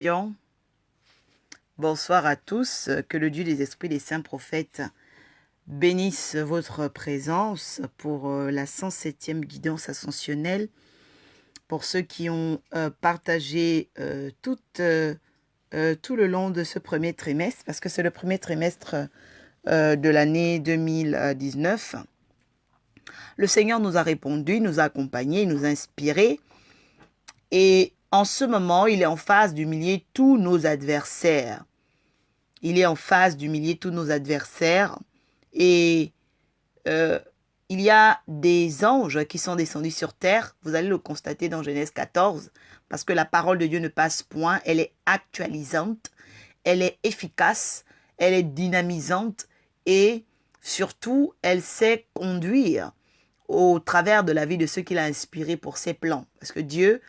Bien. Bonsoir à tous, que le Dieu des esprits des saints prophètes bénisse votre présence pour la 107e guidance ascensionnelle, pour ceux qui ont partagé tout le long de ce premier trimestre, parce que c'est le premier trimestre de l'année 2019. Le Seigneur nous a répondu, nous a accompagnés, nous a inspirés, et en ce moment, il est en phase d'humilier tous nos adversaires. Il est en phase d'humilier tous nos adversaires. Et il y a des anges qui sont descendus sur terre. Vous allez le constater dans Genèse 14. Parce que la parole de Dieu ne passe point. Elle est actualisante. Elle est efficace. Elle est dynamisante. Et surtout, elle sait conduire au travers de la vie de ceux qu'il a inspirés pour ses plans. Parce que Dieu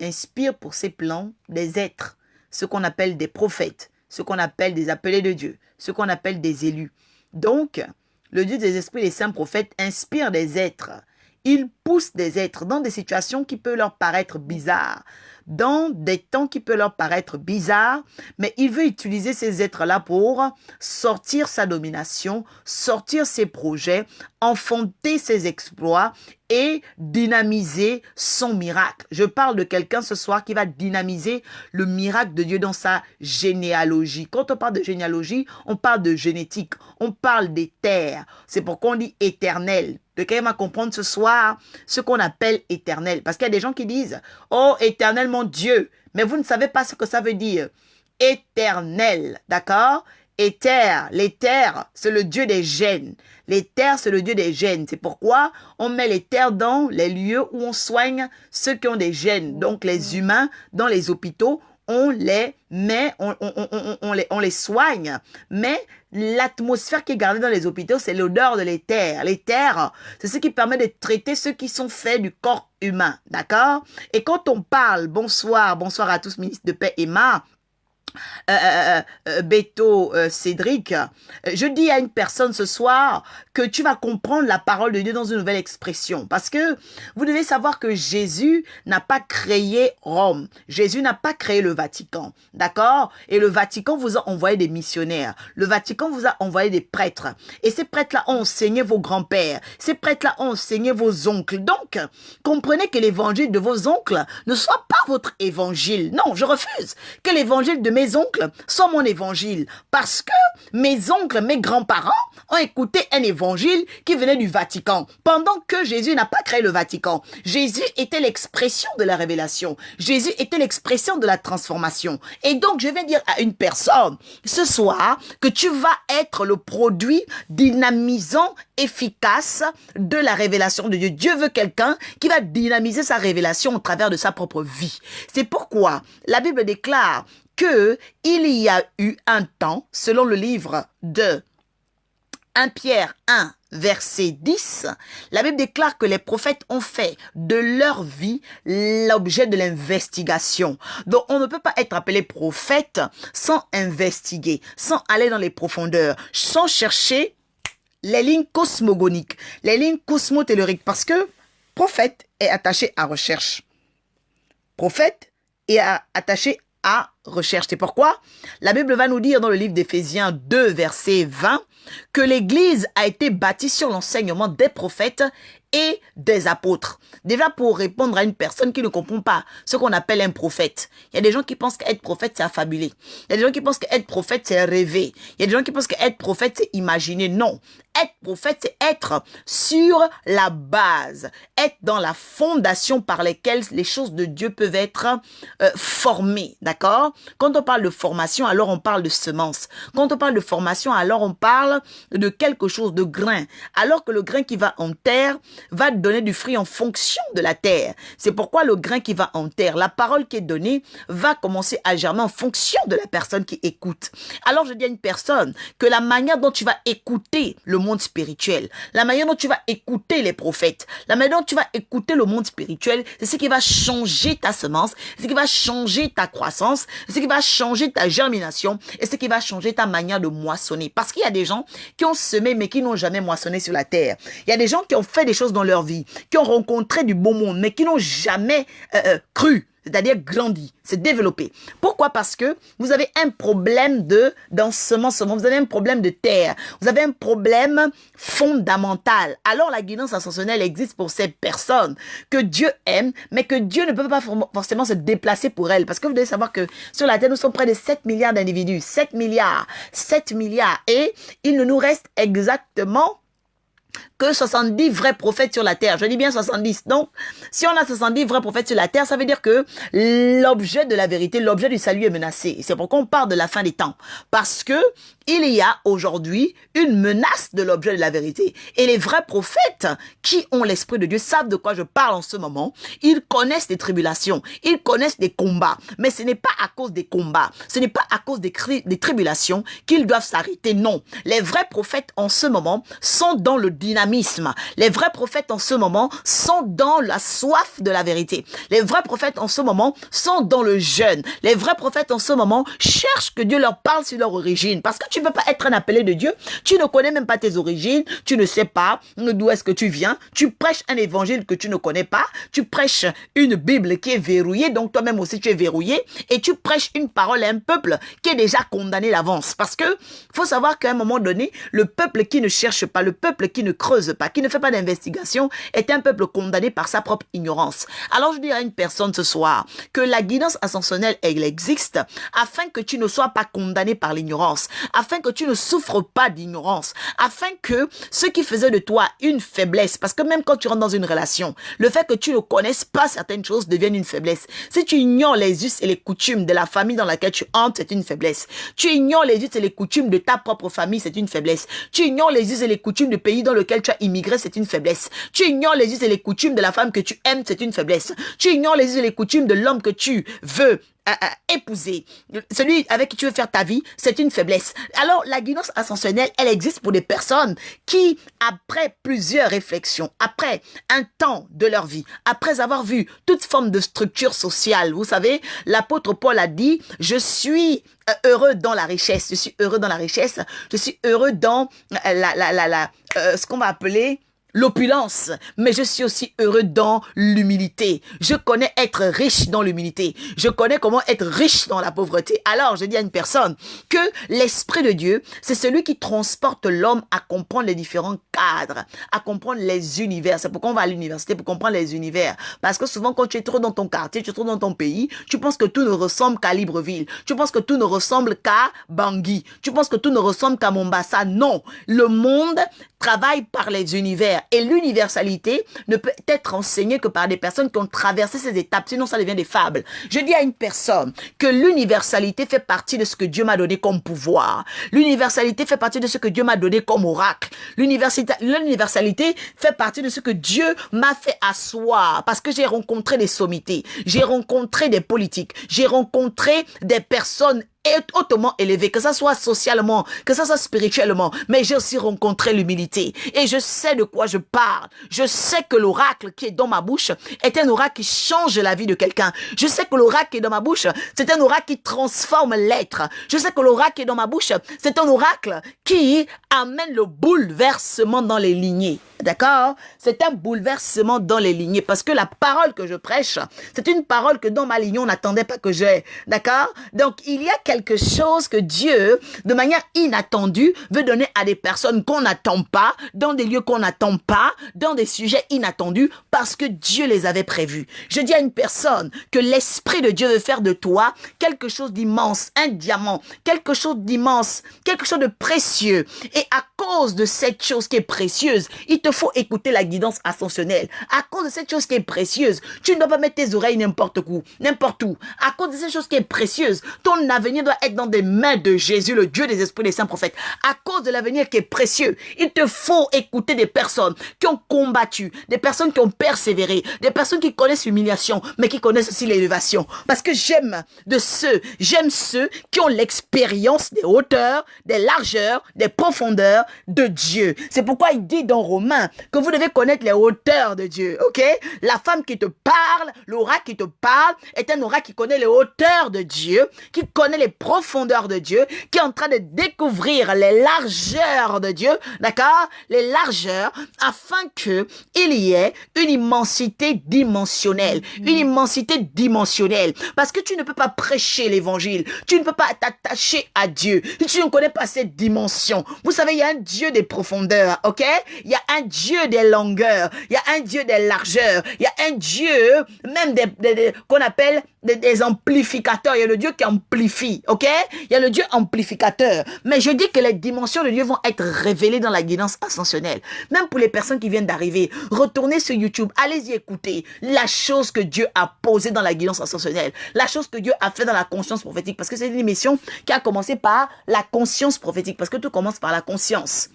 inspire pour ses plans des êtres, ce qu'on appelle des prophètes, ce qu'on appelle des appelés de Dieu, ce qu'on appelle des élus. Donc, le Dieu des esprits, les saints prophètes, inspire des êtres. Il pousse des êtres dans des situations qui peuvent leur paraître bizarres, dans des temps qui peuvent leur paraître bizarres, mais il veut utiliser ces êtres-là pour sortir sa domination, sortir ses projets, enfanter ses exploits et dynamiser son miracle. Je parle de quelqu'un ce soir qui va dynamiser le miracle de Dieu dans sa généalogie. Quand on parle de généalogie, on parle de génétique, on parle des terres. C'est pourquoi on dit éternel. De quelqu'un va comprendre ce soir ce qu'on appelle éternel. Parce qu'il y a des gens qui disent « Oh, éternel, mon Dieu !» Mais vous ne savez pas ce que ça veut dire. Éternel, d'accord? Éther, l'éther, c'est le Dieu des gènes. L'éther, c'est le Dieu des gènes. C'est pourquoi on met l'éther dans les lieux où on soigne ceux qui ont des gènes. Donc les humains, dans les hôpitaux, on les met, on les soigne. Mais l'atmosphère qui est gardée dans les hôpitaux, c'est l'odeur de l'éther. L'éther, c'est ce qui permet de traiter ceux qui sont faits du corps humain. D'accord? Et quand on parle, bonsoir à tous, ministre de paix Emma, Beto, Cédric, je dis à une personne ce soir que tu vas comprendre la parole de Dieu dans une nouvelle expression. Parce que vous devez savoir que Jésus n'a pas créé Rome. Jésus n'a pas créé le Vatican. D'accord? Et le Vatican vous a envoyé des missionnaires. Le Vatican vous a envoyé des prêtres. Et ces prêtres-là ont enseigné vos grands-pères. Ces prêtres-là ont enseigné vos oncles. Donc, comprenez que l'évangile de vos oncles ne soit pas votre évangile. Non, je refuse que l'évangile de mes oncles soit mon évangile. Parce que mes oncles, mes grands-parents ont écouté un évangile qui venait du Vatican. Pendant que Jésus n'a pas créé le Vatican. Jésus était l'expression de la révélation. Jésus était l'expression de la transformation. Et donc, je vais dire à une personne ce soir que tu vas être le produit dynamisant, efficace de la révélation de Dieu. Dieu veut quelqu'un qui va dynamiser sa révélation au travers de sa propre vie. C'est pourquoi la Bible déclare que il y a eu un temps, selon le livre de 1 Pierre 1, verset 10, la Bible déclare que les prophètes ont fait de leur vie l'objet de l'investigation. Donc, on ne peut pas être appelé prophète sans investiguer, sans aller dans les profondeurs, sans chercher les lignes cosmogoniques, les lignes cosmotelluriques, parce que prophète est attaché à recherche. Prophète est attaché à recherche. C'est pourquoi la Bible va nous dire dans le livre d'Éphésiens 2, verset 20, que l'Église a été bâtie sur l'enseignement des prophètes et des apôtres. Déjà pour répondre à une personne qui ne comprend pas ce qu'on appelle un prophète. Il y a des gens qui pensent qu'être prophète, c'est affabulé. Il y a des gens qui pensent qu'être prophète, c'est rêver. Il y a des gens qui pensent qu'être prophète, c'est imaginer. Non. Être prophète, c'est être sur la base. Être dans la fondation par laquelle les choses de Dieu peuvent être formées. D'accord? Quand on parle de formation, alors on parle de semence. Quand on parle de formation, alors on parle de quelque chose, de grain. Alors que le grain qui va en terre va donner du fruit en fonction de la terre. C'est pourquoi le grain qui va en terre, la parole qui est donnée, va commencer à germer en fonction de la personne qui écoute. Alors je dis à une personne que la manière dont tu vas écouter le monde spirituel, la manière dont tu vas écouter les prophètes, la manière dont tu vas écouter le monde spirituel, c'est ce qui va changer ta semence, c'est ce qui va changer ta croissance, c'est ce qui va changer ta germination et ce qui va changer ta manière de moissonner. Parce qu'il y a des gens qui ont semé mais qui n'ont jamais moissonné sur la terre. Il y a des gens qui ont fait des choses dans leur vie, qui ont rencontré du beau monde mais qui n'ont jamais cru c'est-à-dire grandit, se développer. Pourquoi? Parce que vous avez un problème d'ensemencement, vous avez un problème de terre, vous avez un problème fondamental. Alors la guidance ascensionnelle existe pour ces personnes que Dieu aime, mais que Dieu ne peut pas forcément se déplacer pour elles. Parce que vous devez savoir que sur la terre, nous sommes près de 7 milliards d'individus, 7 milliards, et il ne nous reste exactement que 70 vrais prophètes sur la terre. Je dis bien 70. Donc, si on a 70 vrais prophètes sur la terre, ça veut dire que l'objet de la vérité, l'objet du salut est menacé. C'est pourquoi on parle de la fin des temps. Parce que il y a aujourd'hui une menace de l'objet de la vérité. Et les vrais prophètes qui ont l'esprit de Dieu savent de quoi je parle en ce moment. Ils connaissent des tribulations. Ils connaissent des combats. Mais ce n'est pas à cause des combats. Ce n'est pas à cause des tribulations qu'ils doivent s'arrêter. Non. Les vrais prophètes en ce moment sont dans le dynamisme. Les vrais prophètes en ce moment sont dans la soif de la vérité. Les vrais prophètes en ce moment sont dans le jeûne. Les vrais prophètes en ce moment cherchent que Dieu leur parle sur leur origine. Parce que tu ne peux pas être un appelé de Dieu. Tu ne connais même pas tes origines. Tu ne sais pas d'où est-ce que tu viens. Tu prêches un évangile que tu ne connais pas. Tu prêches une Bible qui est verrouillée. Donc toi-même aussi tu es verrouillé. Et tu prêches une parole à un peuple qui est déjà condamné d'avance. Parce que faut savoir qu'à un moment donné, le peuple qui ne cherche pas, le peuple qui ne creuse pas, qui ne fait pas d'investigation, est un peuple condamné par sa propre ignorance. Alors je dis à une personne ce soir que la guidance ascensionnelle, elle existe afin que tu ne sois pas condamné par l'ignorance, afin que tu ne souffres pas d'ignorance, afin que ce qui faisait de toi une faiblesse, parce que même quand tu rentres dans une relation, le fait que tu ne connaisses pas certaines choses devienne une faiblesse. Si tu ignores les us et les coutumes de la famille dans laquelle tu entres, c'est une faiblesse. Tu ignores les us et les coutumes de ta propre famille, c'est une faiblesse. Tu ignores les us et les coutumes du pays dans lequel tu as immigré, c'est une faiblesse. Tu ignores les us et les coutumes de la femme que tu aimes, c'est une faiblesse. Tu ignores les us et les coutumes de l'homme que tu veux épouser, celui avec qui tu veux faire ta vie, c'est une faiblesse. Alors la guidance ascensionnelle, elle existe pour des personnes qui, après plusieurs réflexions, après un temps de leur vie, après avoir vu toute forme de structure sociale, vous savez, l'apôtre Paul a dit, je suis heureux dans la richesse, je suis heureux dans la richesse, je suis heureux dans ce qu'on va appeler l'opulence, mais je suis aussi heureux dans l'humilité. Je connais être riche dans l'humilité. Je connais comment être riche dans la pauvreté. Alors, je dis à une personne que l'Esprit de Dieu, c'est celui qui transporte l'homme à comprendre les différents cadres, à comprendre les univers. C'est pourquoi on va à l'université, pour comprendre les univers. Parce que souvent, quand tu es trop dans ton quartier, tu es trop dans ton pays, tu penses que tout ne ressemble qu'à Libreville. Tu penses que tout ne ressemble qu'à Bangui. Tu penses que tout ne ressemble qu'à Mombasa. Non. Le monde travaille par les univers. Et l'universalité ne peut être enseignée que par des personnes qui ont traversé ces étapes, sinon ça devient des fables. Je dis à une personne que l'universalité fait partie de ce que Dieu m'a donné comme pouvoir. L'universalité fait partie de ce que Dieu m'a donné comme oracle. L'universalité fait partie de ce que Dieu m'a fait asseoir, parce que j'ai rencontré des sommités, j'ai rencontré des politiques, j'ai rencontré des personnes hautement élevé, que ça soit socialement, que ça soit spirituellement, mais j'ai aussi rencontré l'humilité et je sais de quoi je parle. Je sais que l'oracle qui est dans ma bouche est un oracle qui change la vie de quelqu'un. Je sais que l'oracle qui est dans ma bouche, c'est un oracle qui transforme l'être. Je sais que l'oracle qui est dans ma bouche, c'est un oracle qui amène le bouleversement dans les lignées. D'accord? C'est un bouleversement dans les lignées, parce que la parole que je prêche, c'est une parole que dans ma lignée, on n'attendait pas que j'ai. D'accord? Donc, il y a quelque chose que Dieu, de manière inattendue, veut donner à des personnes qu'on n'attend pas, dans des lieux qu'on n'attend pas, dans des sujets inattendus, parce que Dieu les avait prévus. Je dis à une personne que l'Esprit de Dieu veut faire de toi quelque chose d'immense, un diamant, quelque chose d'immense, quelque chose de précieux. Et à cause de cette chose qui est précieuse, il te faut écouter la guidance ascensionnelle. À cause de cette chose qui est précieuse, tu ne dois pas mettre tes oreilles n'importe où. À cause de cette chose qui est précieuse, ton avenir doit être dans des mains de Jésus, le Dieu des esprits des saints prophètes. À cause de l'avenir qui est précieux, il te faut écouter des personnes qui ont combattu, des personnes qui ont persévéré, des personnes qui connaissent l'humiliation, mais qui connaissent aussi l'élévation. Parce que j'aime ceux qui ont l'expérience des hauteurs, des largeurs, des profondeurs de Dieu. C'est pourquoi il dit dans Romains examen, que vous devez connaître les hauteurs de Dieu, ok? La femme qui te parle, l'aura qui te parle, est un aura qui connaît les hauteurs de Dieu, qui connaît les profondeurs de Dieu, qui est en train de découvrir les largeurs de Dieu, d'accord? Les largeurs, afin que il y ait une immensité dimensionnelle, parce que tu ne peux pas prêcher l'évangile, tu ne peux pas t'attacher à Dieu, si tu ne connais pas cette dimension. Vous savez, il y a un Dieu des profondeurs, ok? Il y a un Dieu des longueurs, il y a un Dieu des largeurs, il y a un Dieu même qu'on appelle des amplificateurs. Il y a le Dieu qui amplifie, ok? Il y a le Dieu amplificateur. Mais je dis que les dimensions de Dieu vont être révélées dans la guidance ascensionnelle. Même pour les personnes qui viennent d'arriver, retournez sur YouTube, allez-y écouter la chose que Dieu a posée dans la guidance ascensionnelle, la chose que Dieu a fait dans la conscience prophétique, parce que c'est une émission qui a commencé par la conscience prophétique, parce que tout commence par la conscience.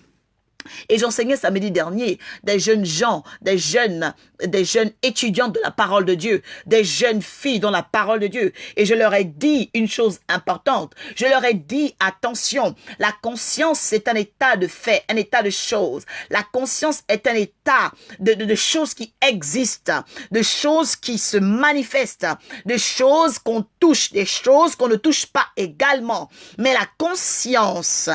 Et j'enseignais samedi dernier des jeunes gens, des jeunes étudiants de la parole de Dieu, des jeunes filles dans la parole de Dieu. Et je leur ai dit une chose importante. Je leur ai dit, attention, la conscience c'est un état de fait, un état de choses. La conscience est un état de choses qui existent, de choses qui se manifestent, de choses qu'on touche, des choses qu'on ne touche pas également. Mais la conscience,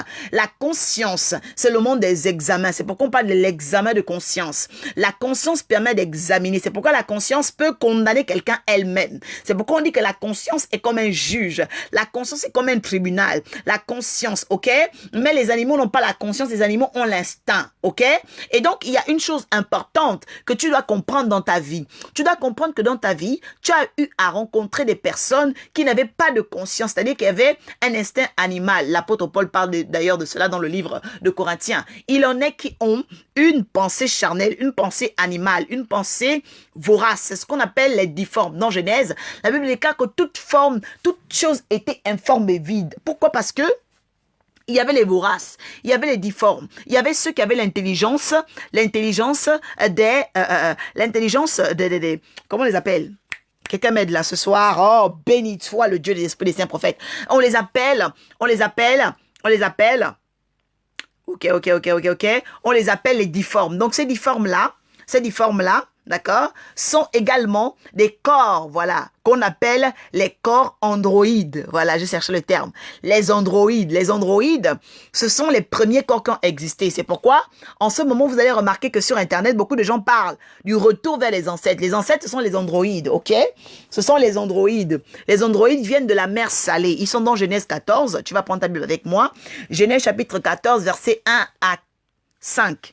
c'est le monde des examens. C'est pourquoi on parle de l'examen de conscience. La conscience permet d'examiner. C'est pourquoi la conscience peut condamner quelqu'un elle-même. C'est pourquoi on dit que la conscience est comme un juge. La conscience est comme un tribunal. La conscience, ok? Mais les animaux n'ont pas la conscience, les animaux ont l'instinct, ok? Et donc, il y a une chose importante que tu dois comprendre dans ta vie. Tu dois comprendre que dans ta vie, tu as eu à rencontrer des personnes qui n'avaient pas de conscience, c'est-à-dire qu'il y avait un instinct animal. L'apôtre Paul parle d'ailleurs de cela dans le livre de Corinthiens. Il en est qui ont une pensée charnelle, une pensée animale, une pensée vorace. C'est ce qu'on appelle les difformes. Dans Genèse, la Bible déclare que toute forme, toute chose était informe et vide. Pourquoi? Parce que il y avait les voraces, il y avait les difformes, il y avait ceux qui avaient l'intelligence comment on les appelle? Quelqu'un m'aide là ce soir. Oh, béni soit le Dieu des esprits des saints prophètes. On les appelle. Ok. On les appelle les difformes. Donc ces difformes-là, d'accord, sont également des corps, voilà, qu'on appelle les corps androïdes. Voilà, je cherche le terme. Les androïdes, ce sont les premiers corps qui ont existé. C'est pourquoi, en ce moment, vous allez remarquer que sur Internet, beaucoup de gens parlent du retour vers les ancêtres. Les ancêtres, ce sont les androïdes, ok? Ce sont les androïdes. Les androïdes viennent de la mer Salée. Ils sont dans Genèse 14. Tu vas prendre ta Bible avec moi. Genèse chapitre 14, versets 1 à 5.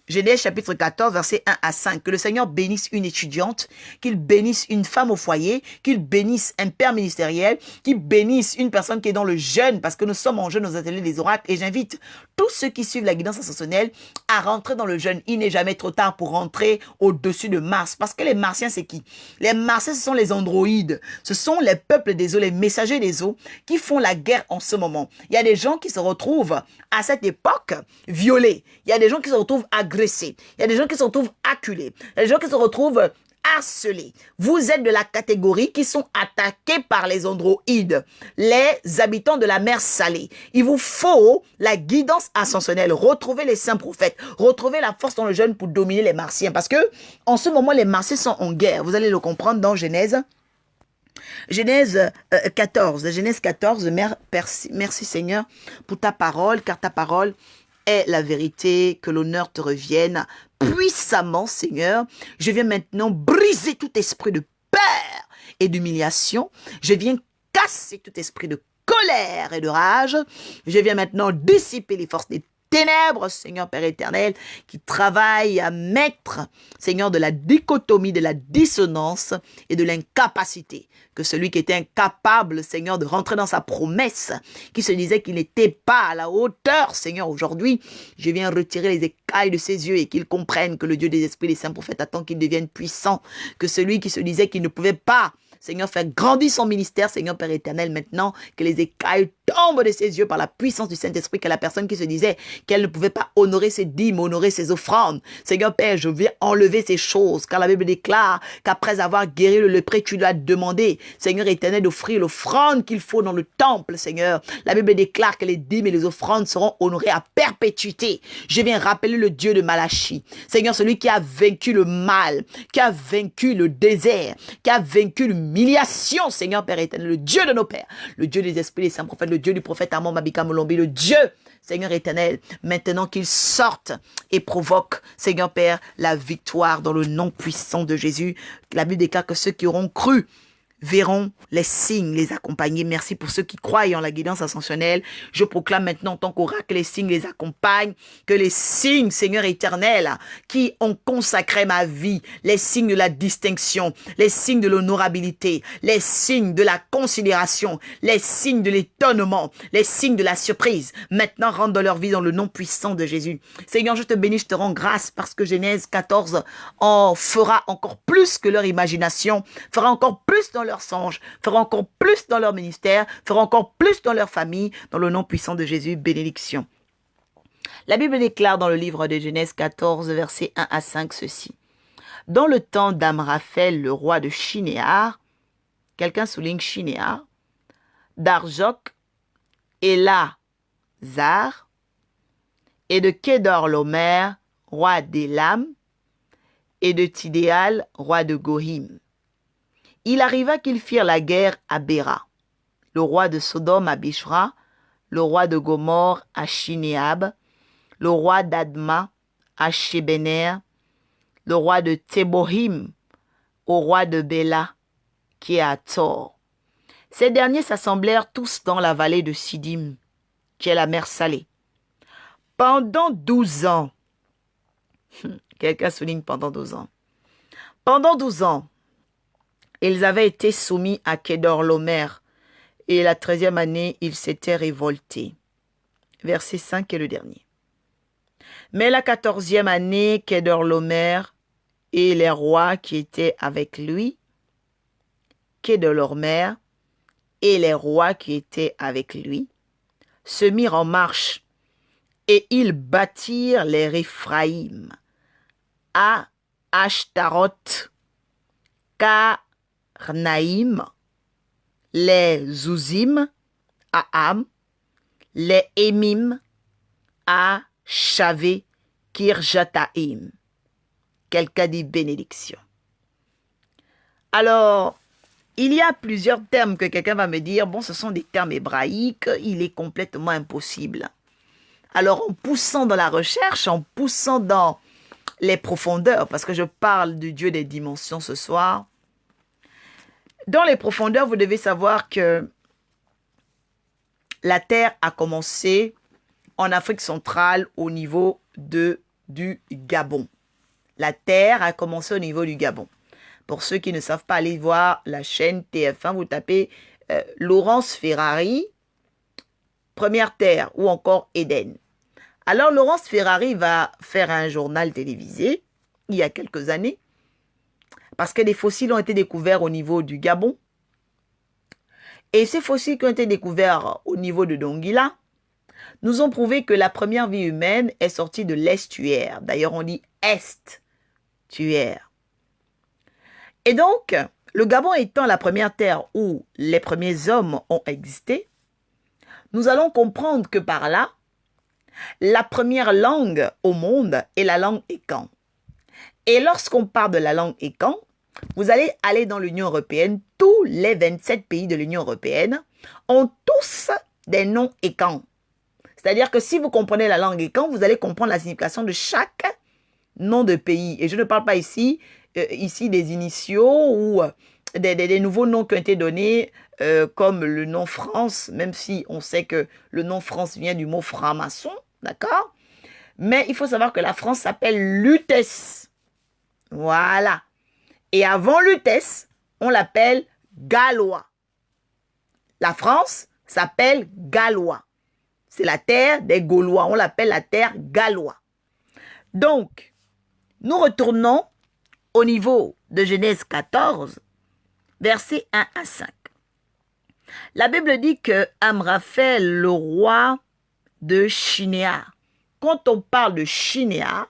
Genèse chapitre 14, versets 1 à 5. Que le Seigneur bénisse une étudiante, qu'il bénisse une femme au foyer, qu'il bénisse un père ministériel, qu'il bénisse une personne qui est dans le jeûne, parce que nous sommes en jeûne aux ateliers des oracles. Et j'invite tous ceux qui suivent la guidance ascensionnelle à rentrer dans le jeûne. Il n'est jamais trop tard pour rentrer au-dessus de Mars. Parce que les Martiens, c'est qui? Les Martiens, ce sont les androïdes. Ce sont les peuples des eaux, les messagers des eaux qui font la guerre en ce moment. Il y a des gens qui se retrouvent à cette époque violés. Il y a des gens qui se retrouvent agressés. Il y a des gens qui se retrouvent acculés. Il y a des gens qui se retrouvent harcelés. Vous êtes de la catégorie qui sont attaqués par les androïdes, les habitants de la mer Salée. Il vous faut la guidance ascensionnelle, retrouver les saints prophètes, retrouver la force dans le jeûne pour dominer les Martiens. Parce que en ce moment, les Martiens sont en guerre. Vous allez le comprendre dans Genèse 14. Merci Seigneur pour ta parole, car ta parole est la vérité. Que l'honneur te revienne puissamment, Seigneur. Je viens maintenant briser tout esprit de peur et d'humiliation. Je viens casser tout esprit de colère et de rage. Je viens maintenant dissiper les forces des ténèbres, Seigneur Père éternel, qui travaille à mettre, Seigneur, de la dichotomie, de la dissonance et de l'incapacité. Que celui qui était incapable, Seigneur, de rentrer dans sa promesse, qui se disait qu'il n'était pas à la hauteur, Seigneur, aujourd'hui, je viens retirer les écailles de ses yeux et qu'il comprenne que le Dieu des esprits des saints prophètes attend qu'il devienne puissant. Que celui qui se disait qu'il ne pouvait pas, Seigneur, faire grandir son ministère, Seigneur Père éternel, maintenant, que les écailles tombent de ses yeux par la puissance du Saint-Esprit, que la personne qui se disait qu'elle ne pouvait pas honorer ses dîmes, honorer ses offrandes. Seigneur Père, je viens enlever ces choses, car la Bible déclare qu'après avoir guéri le lépreux, tu lui as demandé, Seigneur éternel, d'offrir l'offrande qu'il faut dans le temple, Seigneur. La Bible déclare que les dîmes et les offrandes seront honorées à perpétuité. Je viens rappeler le Dieu de Malachie. Seigneur, celui qui a vaincu le mal, qui a vaincu le désert, qui a vaincu l'humiliation, Seigneur Père éternel, le Dieu de nos pères, le Dieu des esprits des saints prophètes, le Dieu du prophète Amon Mabika Molombi, le Dieu, Seigneur éternel, maintenant qu'il sorte et provoque, Seigneur Père, la victoire dans le nom puissant de Jésus. La Bible déclare que ceux qui auront cru verront les signes les accompagner. Merci pour ceux qui croient en la guidance ascensionnelle. Je proclame maintenant en tant qu'oracle que les signes les accompagnent, que les signes, Seigneur éternel, qui ont consacré ma vie, les signes de la distinction, les signes de l'honorabilité, les signes de la considération, les signes de l'étonnement, les signes de la surprise, maintenant rentrent dans leur vie dans le nom puissant de Jésus. Seigneur, je te bénis, je te rends grâce parce que Genèse 14 en fera encore plus que leur imagination, fera encore plus dans leurs songes, fera encore plus dans leur ministère, fera encore plus dans leur famille, dans le nom puissant de Jésus, bénédiction. La Bible déclare dans le livre de Genèse 14, versets 1 à 5 ceci. Dans le temps d'Amraphel, le roi de Shinéar, quelqu'un souligne Shinéar, d'Arjok, Elazar, et de Kedorlomer, roi d'Élam, et de Tidéal, roi de Gohim. Il arriva qu'ils firent la guerre à Béra, le roi de Sodome à Bishra, le roi de Gomorre à Shinéab, le roi d'Adma à Shebener, le roi de Tebohim au roi de Béla, qui est à Thor. Ces derniers s'assemblèrent tous dans la vallée de Sidim, qui est la mer Salée. Pendant 12 ans, quelqu'un souligne pendant 12 ans, pendant 12 ans, ils avaient été soumis à Kedorlomer, et la 13e année, ils s'étaient révoltés. Verset 5 est le dernier. Mais la 14e année, Kedorlomer et les rois qui étaient avec lui, Kedorlomer et les rois qui étaient avec lui, se mirent en marche, et ils bâtirent les Réphraïm à Ashtaroth, Karnaïm, les Zouzim à Am, les Émim à Chavé, Kirjataïm. Quelqu'un dit bénédiction. Alors, il y a plusieurs termes que quelqu'un va me dire, bon, ce sont des termes hébraïques, il est complètement impossible. Alors, en poussant dans la recherche, en poussant dans les profondeurs, parce que je parle du Dieu des dimensions ce soir, dans les profondeurs, vous devez savoir que la Terre a commencé en Afrique centrale au niveau du Gabon. La Terre a commencé au niveau du Gabon. Pour ceux qui ne savent pas, aller voir la chaîne TF1, vous tapez Laurence Ferrari, Première Terre ou encore Éden. Alors Laurence Ferrari va faire un journal télévisé il y a quelques années parce que des fossiles ont été découverts au niveau du Gabon. Et ces fossiles qui ont été découverts au niveau de Donguila nous ont prouvé que la première vie humaine est sortie de l'estuaire. D'ailleurs, on dit estuaire. Et donc, le Gabon étant la première terre où les premiers hommes ont existé, nous allons comprendre que par là, la première langue au monde est la langue Ekan. Et lorsqu'on parle de la langue Ekan, vous allez aller dans l'Union européenne, tous les 27 pays de l'Union européenne ont tous des noms Ekan. C'est-à-dire que si vous comprenez la langue Ekan, vous allez comprendre la signification de chaque nom de pays. Et je ne parle pas ici des initiaux ou des nouveaux noms qui ont été donnés comme le nom France, même si on sait que le nom France vient du mot franc-maçon, d'accord? Mais il faut savoir que la France s'appelle Lutèce. Voilà. Et avant Lutèce, on l'appelle Gallois. La France s'appelle Gallois. C'est la terre des Gaulois. On l'appelle la terre Gallois. Donc, nous retournons au niveau de Genèse 14 versets 1 à 5. La Bible dit que Amraphel, le roi de Shinéar. Quand on parle de Shinéar,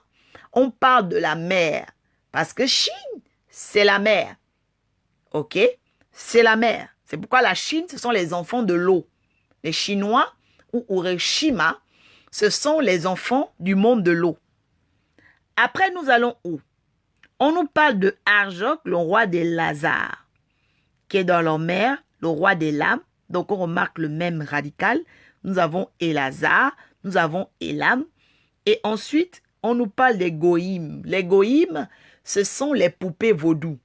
on parle de la mer. Parce que Chine, c'est la mer. Ok? C'est la mer. C'est pourquoi la Chine, ce sont les enfants de l'eau. Les Chinois, ou Ureshima, ce sont les enfants du monde de l'eau. Après, nous allons où? On nous parle de Arjok, le roi des Lazars, qui est dans leur mer, le roi des lames. Donc, on remarque le même radical. Nous avons Elazar, nous avons Elam. Et ensuite, on nous parle des Goïm. Les Goïm, ce sont les poupées vaudou.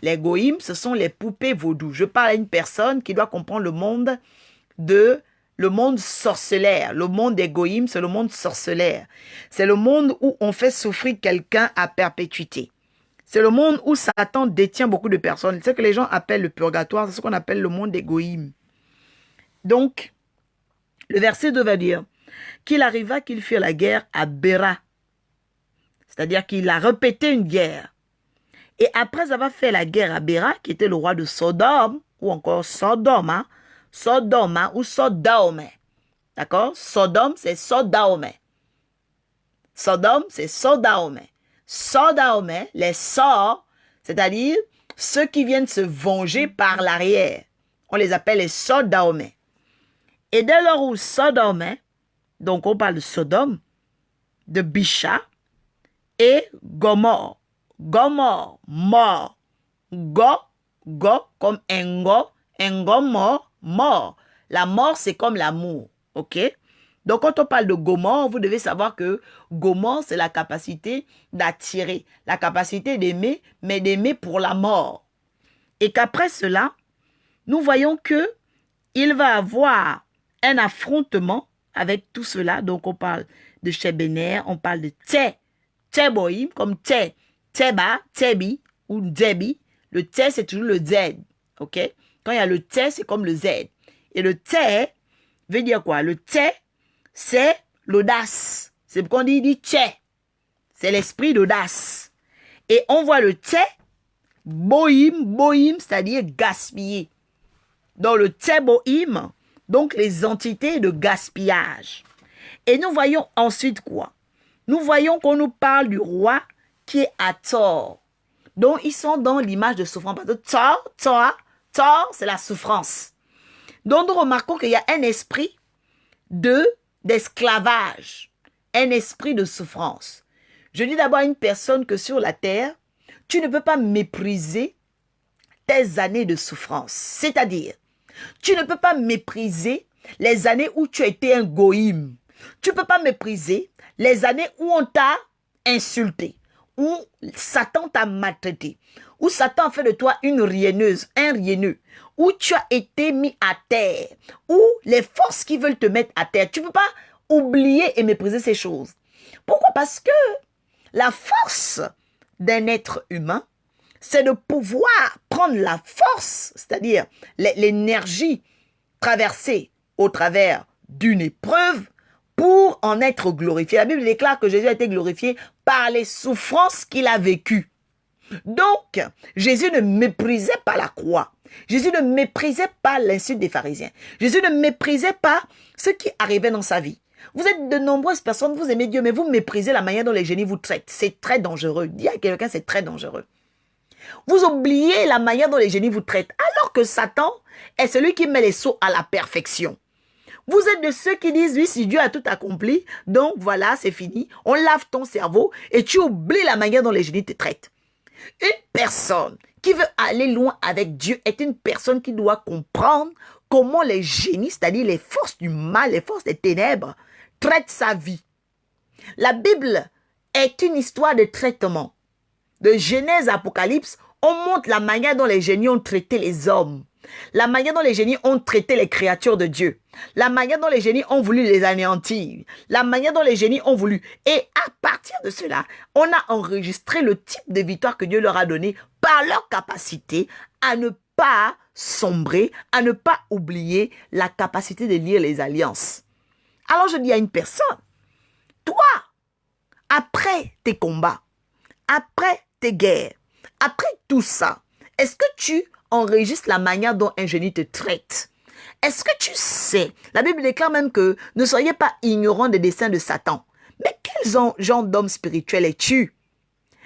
Les Goïm, ce sont les poupées vaudou. Je parle à une personne qui doit comprendre le monde sorcellaire. Le monde des Goïm, c'est le monde sorcellaire. C'est le monde où on fait souffrir quelqu'un à perpétuité. C'est le monde où Satan détient beaucoup de personnes. C'est ce que les gens appellent le purgatoire, c'est ce qu'on appelle le monde des Goïm. Donc, le verset 2 va dire qu'il arriva qu'il fit la guerre à Béra. C'est-à-dire qu'il a répété une guerre. Et après avoir fait la guerre à Béra, qui était le roi de Sodome, ou encore Sodome, ou Sodome. D'accord? Sodome, c'est Sodome. Sodome, c'est Sodome. Sodome, les sorts, c'est-à-dire ceux qui viennent se venger par l'arrière. On les appelle les Sodome. Et dès lors où Sodome, donc on parle de Sodome, de Bisha et Gomorre. Gomorre, mort. Go, comme Engo, mort. La mort, c'est comme l'amour, ok? Donc, quand on parle de Gomorre, vous devez savoir que Gomorre, c'est la capacité d'attirer, la capacité d'aimer, mais d'aimer pour la mort. Et qu'après cela, nous voyons que il va avoir un affrontement avec tout cela. Donc, on parle de Shebener, on parle de Teboïm, comme Teba, Tebi ou Debi. Le T, c'est toujours le Z. OK? Quand il y a le T, c'est comme le Z. Et le T veut dire quoi? Le T, c'est l'audace. C'est pourquoi on dit Tché. C'est l'esprit d'audace. Et on voit le T, Boïm, c'est-à-dire gaspiller. Dans le Teboïm, donc les entités de gaspillage. Et nous voyons ensuite quoi? Nous voyons qu'on nous parle du roi qui est à tort. Donc, ils sont dans l'image de souffrance. Parce que tort, c'est la souffrance. Donc, nous remarquons qu'il y a un esprit d'esclavage, un esprit de souffrance. Je dis d'abord à une personne que sur la terre, tu ne peux pas mépriser tes années de souffrance. C'est-à-dire, tu ne peux pas mépriser les années où tu as été un goïm. Tu ne peux pas mépriser les années où on t'a insulté, où Satan t'a maltraité, où Satan a fait de toi une rienneuse, un rienneux, où tu as été mis à terre, où les forces qui veulent te mettre à terre, tu ne peux pas oublier et mépriser ces choses. Pourquoi? Parce que la force d'un être humain, c'est de pouvoir prendre la force, c'est-à-dire l'énergie traversée au travers d'une épreuve pour en être glorifié. La Bible déclare que Jésus a été glorifié par les souffrances qu'il a vécues. Donc, Jésus ne méprisait pas la croix. Jésus ne méprisait pas l'insulte des pharisiens. Jésus ne méprisait pas ce qui arrivait dans sa vie. Vous êtes de nombreuses personnes, vous aimez Dieu, mais vous méprisez la manière dont les génies vous traitent. C'est très dangereux. Dis à quelqu'un, c'est très dangereux. Vous oubliez la manière dont les génies vous traitent, alors que Satan est celui qui met les sceaux à la perfection. Vous êtes de ceux qui disent, oui, si Dieu a tout accompli, donc voilà, c'est fini. On lave ton cerveau et tu oublies la manière dont les génies te traitent. Une personne qui veut aller loin avec Dieu est une personne qui doit comprendre comment les génies, c'est-à-dire les forces du mal, les forces des ténèbres, traitent sa vie. La Bible est une histoire de traitement. De Genèse à Apocalypse, on montre la manière dont les génies ont traité les hommes. La manière dont les génies ont traité les créatures de Dieu. La manière dont les génies ont voulu les anéantir. La manière dont les génies ont voulu. Et à partir de cela, on a enregistré le type de victoire que Dieu leur a donné par leur capacité à ne pas sombrer, à ne pas oublier la capacité de lire les alliances. Alors je dis à une personne, toi, après tes combats, après tes guerres, après tout ça, est-ce que tu enregistre la manière dont un génie te traite. Est-ce que tu sais, la Bible déclare même que ne soyez pas ignorants des desseins de Satan. Mais quel genre d'homme spirituel es-tu?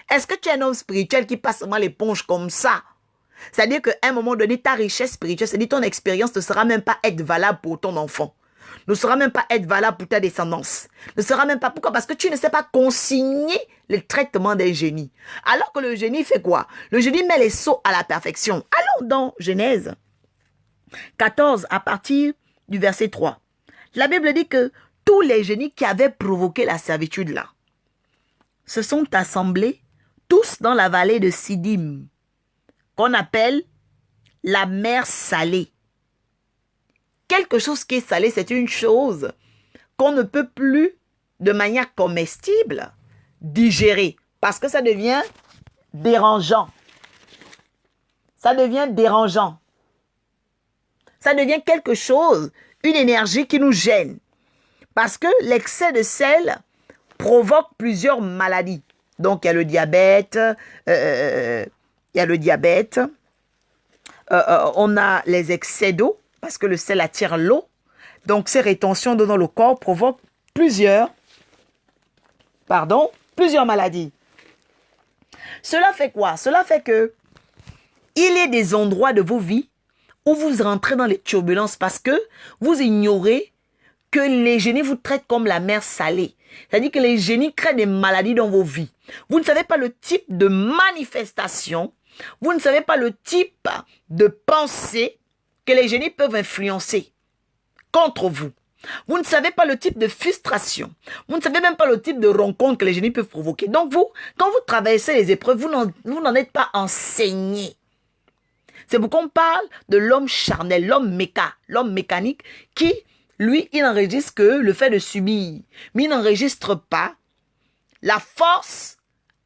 Est-ce que tu es un homme spirituel qui passe seulement l'éponge comme ça? C'est-à-dire qu'à un moment donné, ta richesse spirituelle, c'est-à-dire ton expérience ne sera même pas être valable pour ton enfant. Ne sera même pas être valable pour ta descendance. Ne sera même pas... Pourquoi? Parce que tu ne sais pas consigner le traitement d'un génie. Alors que le génie fait quoi? Le génie met les sceaux à la perfection. Allons dans Genèse 14 à partir du verset 3. La Bible dit que tous les génies qui avaient provoqué la servitude là se sont assemblés tous dans la vallée de Sidim, qu'on appelle la mer salée. Quelque chose qui est salé, c'est une chose qu'on ne peut plus, de manière comestible, digérer. Parce que ça devient dérangeant. Ça devient dérangeant. Ça devient quelque chose, une énergie qui nous gêne. Parce que l'excès de sel provoque plusieurs maladies. Donc, il y a le diabète, on a les excès d'eau, parce que le sel attire l'eau. Donc, ces rétentions d'eau dans le corps provoquent plusieurs maladies. Cela fait quoi? Cela fait que il y a des endroits de vos vies où vous rentrez dans les turbulences parce que vous ignorez que les génies vous traitent comme la mer salée. C'est-à-dire que les génies créent des maladies dans vos vies. Vous ne savez pas le type de manifestation, vous ne savez pas le type de pensée que les génies peuvent influencer contre vous. Vous ne savez pas le type de frustration. Vous ne savez même pas le type de rencontre que les génies peuvent provoquer. Donc vous, quand vous traversez les épreuves, vous n'en êtes pas enseigné. C'est pourquoi on parle de l'homme charnel, l'homme mécanique qui, lui, il n'enregistre que le fait de subir. Mais il n'enregistre pas la force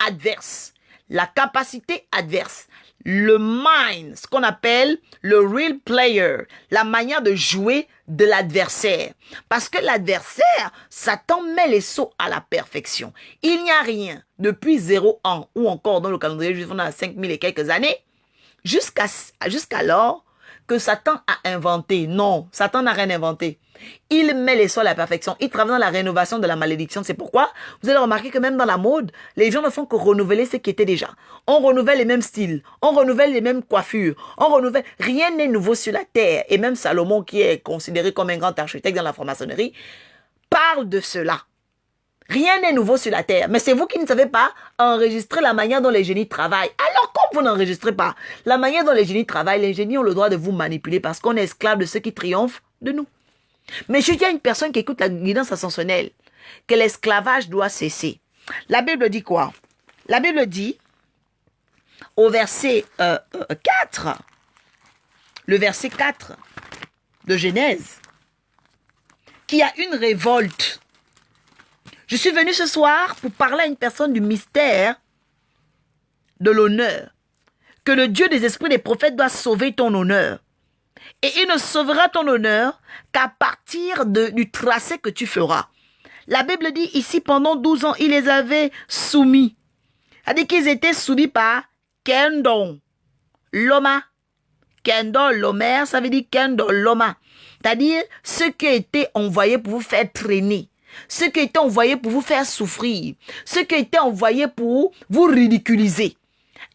adverse, la capacité adverse, le mind, ce qu'on appelle le real player, la manière de jouer de l'adversaire. Parce que l'adversaire, Satan met les sceaux à la perfection. Il n'y a rien depuis 0 ans ou encore dans le calendrier juif, on a 5000 et quelques années, jusqu'alors que Satan a inventé. Non, Satan n'a rien inventé. Il met les sceaux à la perfection. Il travaille dans la rénovation de la malédiction. C'est pourquoi vous allez remarquer que même dans la mode, les gens ne font que renouveler ce qui était déjà. On renouvelle les mêmes styles, on renouvelle les mêmes coiffures, on renouvelle. Rien n'est nouveau sur la terre. Et même Salomon, qui est considéré comme un grand architecte dans la franc-maçonnerie, parle de cela. Rien n'est nouveau sur la terre. Mais c'est vous qui ne savez pas enregistrer la manière dont les génies travaillent. Alors, comme vous n'enregistrez pas la manière dont les génies travaillent, les génies ont le droit de vous manipuler parce qu'on est esclave de ceux qui triomphent de nous. Mais je dis à une personne qui écoute la guidance ascensionnelle que l'esclavage doit cesser. La Bible dit quoi? La Bible dit, au verset 4, le verset 4 de Genèse, qu'il y a une révolte. Je suis venu ce soir pour parler à une personne du mystère de l'honneur, que le Dieu des esprits des prophètes doit sauver ton honneur. Et il ne sauvera ton honneur qu'à partir du tracé que tu feras. La Bible dit ici, pendant 12 ans, il les avait soumis. C'est-à-dire qu'ils étaient soumis par Kendon, Loma. Kendon, Lomer, ça veut dire Kendon, Loma. C'est-à-dire ceux qui étaient envoyés pour vous faire traîner. Ceux qui étaient envoyés pour vous faire souffrir. Ceux qui étaient envoyés pour vous ridiculiser.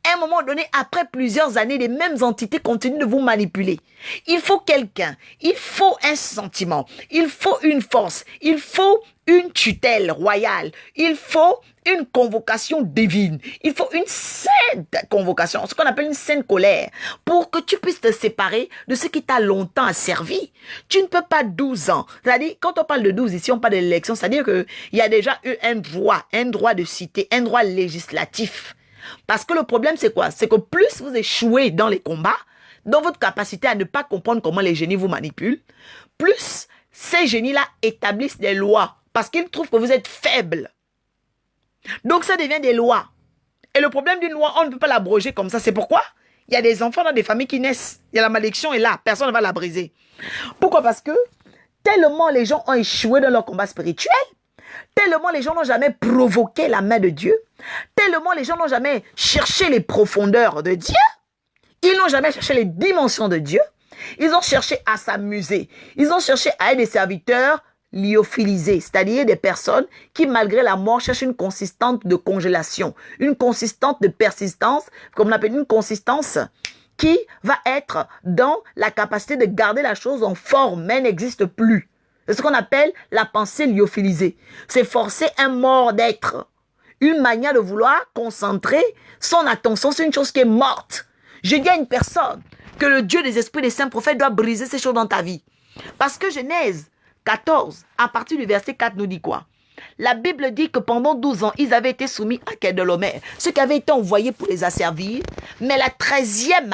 À un moment donné, après plusieurs années, les mêmes entités continuent de vous manipuler. Il faut quelqu'un, il faut un sentiment, il faut une force, il faut une tutelle royale, il faut une convocation divine, il faut une sainte convocation, ce qu'on appelle une sainte colère, pour que tu puisses te séparer de ce qui t'a longtemps servi. Tu ne peux pas 12 ans. C'est-à-dire, quand on parle de 12 ici, on parle de l'élection, c'est-à-dire qu'il y a déjà eu un droit de cité, un droit législatif. Parce que le problème, c'est quoi? C'est que plus vous échouez dans les combats, dans votre capacité à ne pas comprendre comment les génies vous manipulent, plus ces génies-là établissent des lois parce qu'ils trouvent que vous êtes faible. Donc, ça devient des lois. Et le problème d'une loi, on ne peut pas l'abroger comme ça. C'est pourquoi il y a des enfants dans des familles qui naissent. Il y a la malédiction est là. Personne ne va la briser. Pourquoi? Parce que tellement les gens ont échoué dans leur combat spirituel, tellement les gens n'ont jamais provoqué la main de Dieu, tellement les gens n'ont jamais cherché les profondeurs de Dieu, Ils n'ont jamais cherché les dimensions de Dieu. Ils ont cherché à s'amuser. Ils ont cherché à être des serviteurs lyophilisés, c'est-à-dire des personnes qui, malgré la mort, cherchent une consistance de congélation, une consistance de persistance, comme on appelle une consistance qui va être dans la capacité de garder la chose en forme, mais n'existe plus. C'est ce qu'on appelle la pensée lyophilisée. C'est forcer un mort d'être. Une manière de vouloir concentrer son attention sur une chose qui est morte. Je dis à une personne que le Dieu des esprits des saints prophètes doit briser ces choses dans ta vie. Parce que Genèse 14, à partir du verset 4, nous dit quoi? La Bible dit que pendant 12 ans, ils avaient été soumis à Kedorlaomer, ceux qui avaient été envoyés pour les asservir. Mais la 13e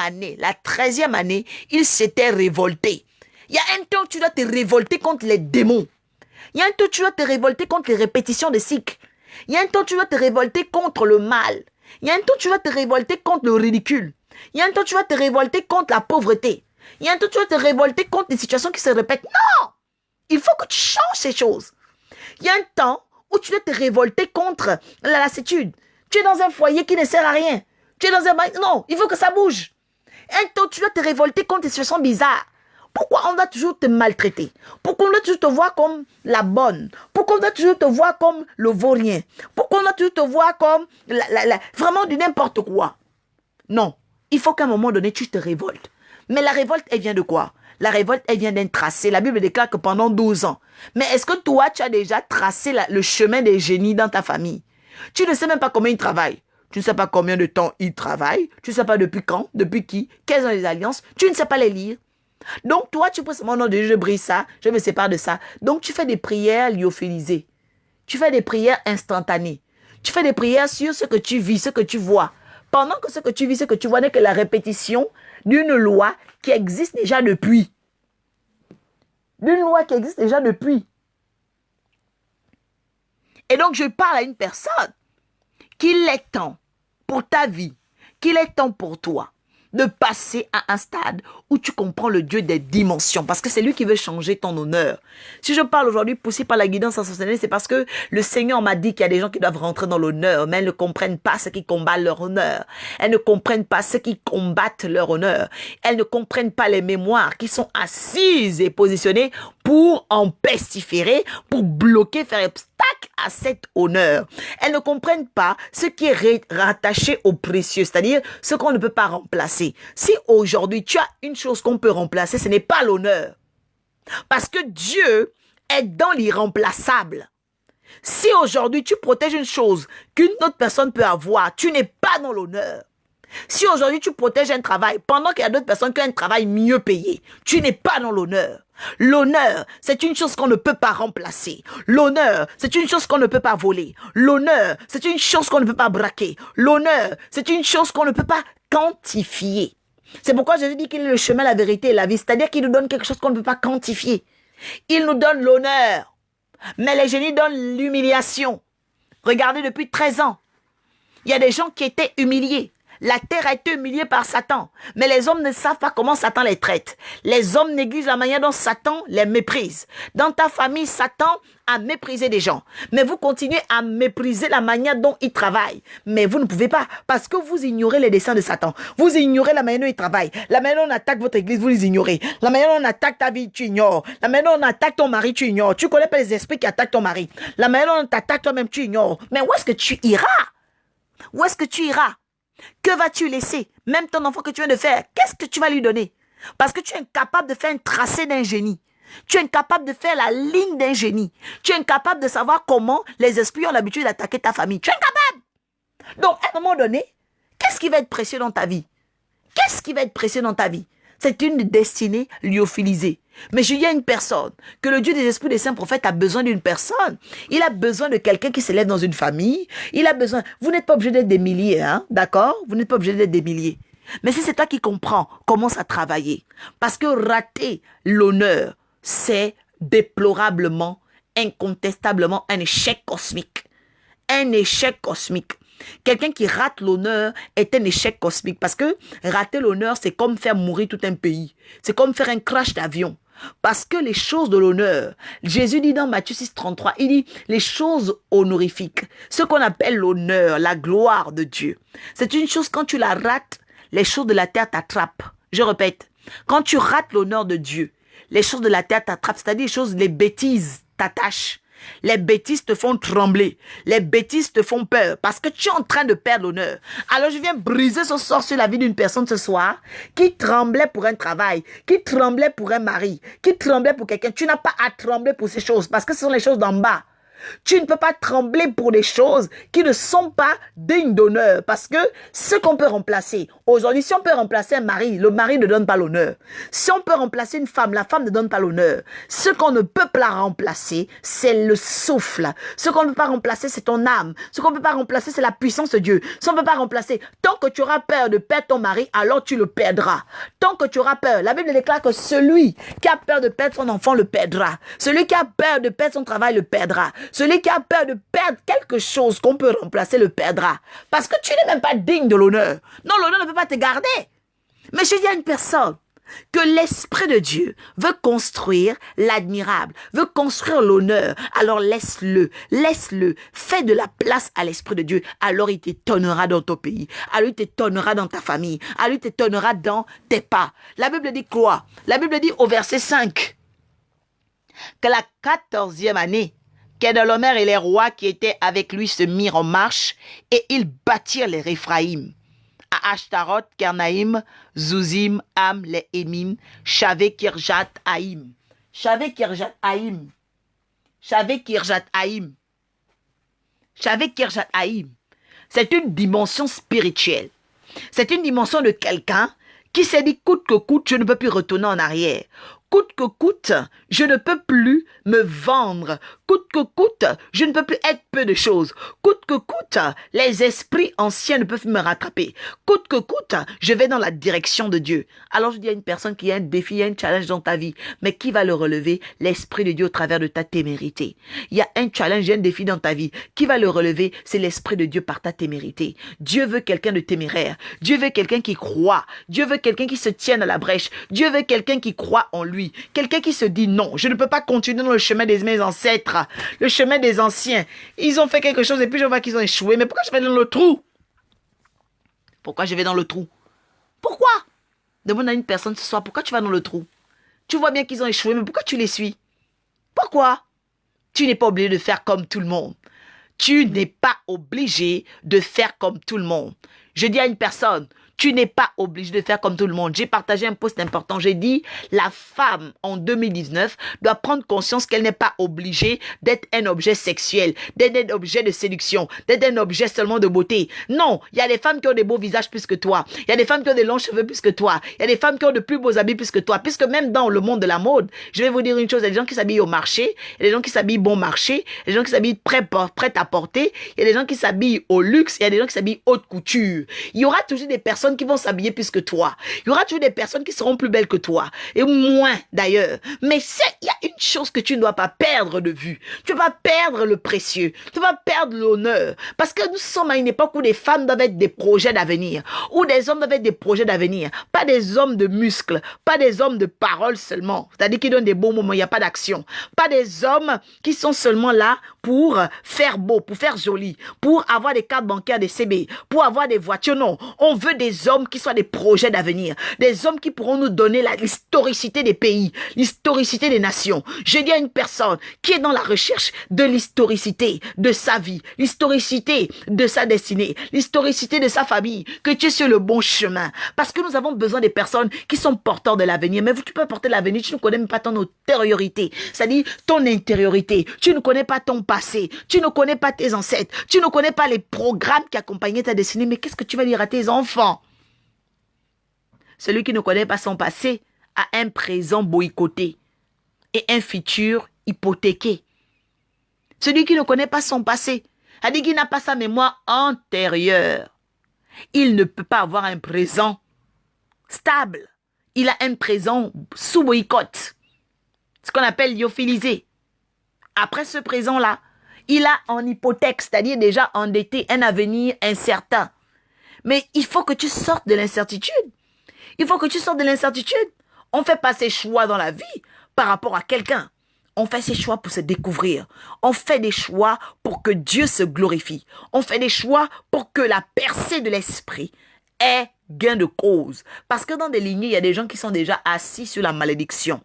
année, ils s'étaient révoltés. Il y a un temps où tu dois te révolter contre les démons. Il y a un temps où tu dois te révolter contre les répétitions de cycles. Il y a un temps où tu dois te révolter contre le mal. Il y a un temps où tu dois te révolter contre le ridicule. Il y a un temps où tu vas te révolter contre la pauvreté. Il y a un temps où tu vas te révolter contre des situations qui se répètent. Non! Il faut que tu changes ces choses. Il y a un temps où tu dois te révolter contre la lassitude. Tu es dans un foyer qui ne sert à rien. Tu es dans un... Non, il faut que ça bouge. Un temps où tu dois te révolter contre des situations bizarres. Pourquoi on doit toujours te maltraiter? Pourquoi on doit toujours te voir comme la bonne? Pourquoi on doit toujours te voir comme le vaurien? Pourquoi on doit toujours te voir comme vraiment du n'importe quoi? Non. Il faut qu'à un moment donné, tu te révoltes. Mais la révolte, elle vient de quoi? La révolte, elle vient d'un tracé. La Bible déclare que pendant 12 ans. Mais est-ce que toi, tu as déjà tracé le chemin des génies dans ta famille? Tu ne sais même pas combien ils travaillent. Tu ne sais pas combien de temps ils travaillent. Tu ne sais pas depuis quand, depuis qui, quelles sont les alliances. Tu ne sais pas les lire. Donc, toi, tu peux seulement, non, je brise ça, je me sépare de ça. Donc, tu fais des prières lyophilisées. Tu fais des prières instantanées. Tu fais des prières sur ce que tu vis, ce que tu vois. Pendant que ce que tu vis, ce que tu vois n'est que la répétition d'une loi qui existe déjà depuis. D'une loi qui existe déjà depuis. Et donc, je parle à une personne qu'il est temps pour ta vie, qu'il est temps pour toi de passer à un stade où tu comprends le Dieu des dimensions, parce que c'est lui qui veut changer ton honneur. Si je parle aujourd'hui poussé par la guidance ascensionnelle, c'est parce que le Seigneur m'a dit qu'il y a des gens qui doivent rentrer dans l'honneur, mais elles ne comprennent pas ceux qui combattent leur honneur. Elles ne comprennent pas ceux qui combattent leur honneur. Elles ne comprennent pas les mémoires qui sont assises et positionnées pour empestiférer, pour bloquer, faire obstacle à cet honneur. Elles ne comprennent pas ce qui est rattaché au précieux, c'est-à-dire ce qu'on ne peut pas remplacer. Si aujourd'hui tu as une chose qu'on peut remplacer, ce n'est pas l'honneur. Parce que Dieu est dans l'irremplaçable. Si aujourd'hui tu protèges une chose qu'une autre personne peut avoir, tu n'es pas dans l'honneur. Si aujourd'hui tu protèges un travail pendant qu'il y a d'autres personnes qui ont un travail mieux payé, tu n'es pas dans l'honneur. L'honneur, c'est une chose qu'on ne peut pas remplacer. L'honneur, c'est une chose qu'on ne peut pas voler. L'honneur, c'est une chose qu'on ne peut pas braquer. L'honneur, c'est une chose qu'on ne peut pas quantifier. C'est pourquoi Jésus dit qu'il est le chemin, la vérité et la vie. C'est-à-dire qu'il nous donne quelque chose qu'on ne peut pas quantifier. Il nous donne l'honneur. Mais les génies donnent l'humiliation. Regardez, depuis 13 ans, il y a des gens qui étaient humiliés. La terre a été humiliée par Satan. Mais les hommes ne savent pas comment Satan les traite. Les hommes négligent la manière dont Satan les méprise. Dans ta famille, Satan a méprisé des gens. Mais vous continuez à mépriser la manière dont il travaille. Mais vous ne pouvez pas parce que vous ignorez les desseins de Satan. Vous ignorez la manière dont il travaille. La manière dont on attaque votre église, vous les ignorez. La manière dont on attaque ta vie, tu ignores. La manière dont on attaque ton mari, tu ignores. Tu connais pas les esprits qui attaquent ton mari. La manière dont on t'attaque toi-même, tu ignores. Mais où est-ce que tu iras? Où est-ce que tu iras? Que vas-tu laisser? Même ton enfant que tu viens de faire, qu'est-ce que tu vas lui donner? Parce que tu es incapable de faire un tracé d'un génie. Tu es incapable de faire la ligne d'un génie. Tu es incapable de savoir comment les esprits ont l'habitude d'attaquer ta famille. Tu es incapable. Donc, à un moment donné, qu'est-ce qui va être précieux dans ta vie? Qu'est-ce qui va être précieux dans ta vie? C'est une destinée lyophilisée. Mais je dis à une personne que le Dieu des esprits des saints prophètes a besoin d'une personne. Il a besoin de quelqu'un qui s'élève dans une famille. Il a besoin... Vous n'êtes pas obligé d'être des milliers, hein? D'accord? Vous n'êtes pas obligé d'être des milliers. Mais si c'est toi qui comprends, commence à travailler. Parce que rater l'honneur, c'est déplorablement, incontestablement un échec cosmique. Un échec cosmique. Quelqu'un qui rate l'honneur est un échec cosmique parce que rater l'honneur, c'est comme faire mourir tout un pays. C'est comme faire un crash d'avion. Parce que les choses de l'honneur, Jésus dit dans Matthieu 6, 33, il dit les choses honorifiques, ce qu'on appelle l'honneur, la gloire de Dieu. C'est une chose quand tu la rates, les choses de la terre t'attrapent. Je répète, quand tu rates l'honneur de Dieu, les choses de la terre t'attrapent, c'est-à-dire les bêtises t'attachent. Les bêtises te font trembler. Les bêtises te font peur parce que tu es en train de perdre l'honneur. Alors je viens briser ce sort sur la vie d'une personne ce soir qui tremblait pour un travail, qui tremblait pour un mari, qui tremblait pour quelqu'un. Tu n'as pas à trembler pour ces choses parce que ce sont les choses d'en bas. Tu ne peux pas trembler pour des choses qui ne sont pas dignes d'honneur. Parce que ce qu'on peut remplacer, aujourd'hui, si on peut remplacer un mari, le mari ne donne pas l'honneur. Si on peut remplacer une femme, la femme ne donne pas l'honneur. Ce qu'on ne peut pas remplacer, c'est le souffle. Ce qu'on ne peut pas remplacer, c'est ton âme. Ce qu'on ne peut pas remplacer, c'est la puissance de Dieu. Ce qu'on ne peut pas remplacer, tant que tu auras peur de perdre ton mari, alors tu le perdras. Tant que tu auras peur, la Bible déclare que celui qui a peur de perdre son enfant le perdra. Celui qui a peur de perdre son travail le perdra. Celui qui a peur de perdre quelque chose qu'on peut remplacer le perdra. Parce que tu n'es même pas digne de l'honneur. Non, l'honneur ne peut pas te garder. Mais je dis à une personne que l'Esprit de Dieu veut construire l'admirable, veut construire l'honneur. Alors laisse-le, laisse-le. Fais de la place à l'Esprit de Dieu. Alors il t'étonnera dans ton pays. Alors il t'étonnera dans ta famille. Alors il t'étonnera dans tes pas. La Bible dit quoi? La Bible dit au verset 5 que la 14e année, Kedorlaomer et les rois qui étaient avec lui se mirent en marche et ils battirent les Réphaïm. À Ashtaroth, Kernaïm, Zouzim, Am, les Émim, Shavé, Kirjat, Haïm. Shavé, Kirjat, Haïm. Shavé, Kirjat, Haïm. Shavé, Kirjat, Haïm. C'est une dimension spirituelle. C'est une dimension de quelqu'un qui s'est dit coûte que coûte, je ne peux plus retourner en arrière. Coûte que coûte, je ne peux plus me vendre. Coûte que coûte, je ne peux plus être peu de choses. Coûte que coûte, les esprits anciens ne peuvent me rattraper. Coûte que coûte, je vais dans la direction de Dieu. Alors je dis à une personne qui a un défi, il y a un challenge dans ta vie, mais qui va le relever? L'Esprit de Dieu au travers de ta témérité. Il y a un challenge, il y a un défi dans ta vie. Qui va le relever? C'est l'Esprit de Dieu par ta témérité. Dieu veut quelqu'un de téméraire. Dieu veut quelqu'un qui croit. Dieu veut quelqu'un qui se tienne à la brèche. Dieu veut quelqu'un qui croit en lui. Quelqu'un qui se dit non, je ne peux pas continuer dans le chemin de mes ancêtres, le chemin des anciens. Ils ont fait quelque chose et puis je vois qu'ils ont échoué. Mais pourquoi je vais dans le trou? Pourquoi je vais dans le trou? Pourquoi? Demande à une personne ce soir, pourquoi tu vas dans le trou? Tu vois bien qu'ils ont échoué, mais pourquoi tu les suis? Pourquoi? Tu n'es pas obligé de faire comme tout le monde. Tu n'es pas obligé de faire comme tout le monde. Je dis à une personne, tu n'es pas obligé de faire comme tout le monde. J'ai partagé un post important. J'ai dit, la femme en 2019 doit prendre conscience qu'elle n'est pas obligée d'être un objet sexuel, d'être un objet de séduction, d'être un objet seulement de beauté. Non, il y a des femmes qui ont des beaux visages plus que toi. Il y a des femmes qui ont des longs cheveux plus que toi. Il y a des femmes qui ont de plus beaux habits plus que toi. Puisque même dans le monde de la mode, je vais vous dire une chose, il y a des gens qui s'habillent au marché, il y a des gens qui s'habillent bon marché, il y a des gens qui s'habillent prêt à porter, il y a des gens qui s'habillent au luxe, il y a des gens qui s'habillent haute couture. Il y aura toujours des personnes qui vont s'habiller plus que toi. Il y aura toujours des personnes qui seront plus belles que toi. Et moins d'ailleurs. Mais il y a une chose que tu ne dois pas perdre de vue. Tu ne dois pas perdre le précieux. Tu ne dois pas perdre l'honneur. Parce que nous sommes à une époque où des femmes doivent être des projets d'avenir. Où des hommes doivent être des projets d'avenir. Pas des hommes de muscles. Pas des hommes de parole seulement. C'est-à-dire qui donnent des bons moments. Il n'y a pas d'action. Pas des hommes qui sont seulement là pour faire beau, pour faire joli, pour avoir des cartes bancaires, des CB, pour avoir des voitures. Non. On veut des hommes qui soient des projets d'avenir, des hommes qui pourront nous donner l'historicité des pays, l'historicité des nations. Je dis à une personne qui est dans la recherche de l'historicité de sa vie, l'historicité de sa destinée, l'historicité de sa famille, que tu es sur le bon chemin. Parce que nous avons besoin des personnes qui sont porteurs de l'avenir. Mais tu peux porter l'avenir, tu ne connais même pas ton intériorité, c'est-à-dire ton intériorité. Tu ne connais pas ton passé, tu ne connais pas tes ancêtres, tu ne connais pas les programmes qui accompagnaient ta destinée. Mais qu'est-ce que tu vas dire à tes enfants? Celui qui ne connaît pas son passé a un présent boycotté et un futur hypothéqué. Celui qui ne connaît pas son passé, a dit qu'il n'a pas sa mémoire antérieure. Il ne peut pas avoir un présent stable. Il a un présent sous boycott. Ce qu'on appelle lyophilisé. Après ce présent-là, il a en hypothèque, c'est-à-dire déjà endetté, un avenir incertain. Mais il faut que tu sortes de l'incertitude. Il faut que tu sortes de l'incertitude. On ne fait pas ses choix dans la vie par rapport à quelqu'un. On fait ses choix pour se découvrir. On fait des choix pour que Dieu se glorifie. On fait des choix pour que la percée de l'esprit est gain de cause. Parce que dans des lignées, il y a des gens qui sont déjà assis sur la malédiction.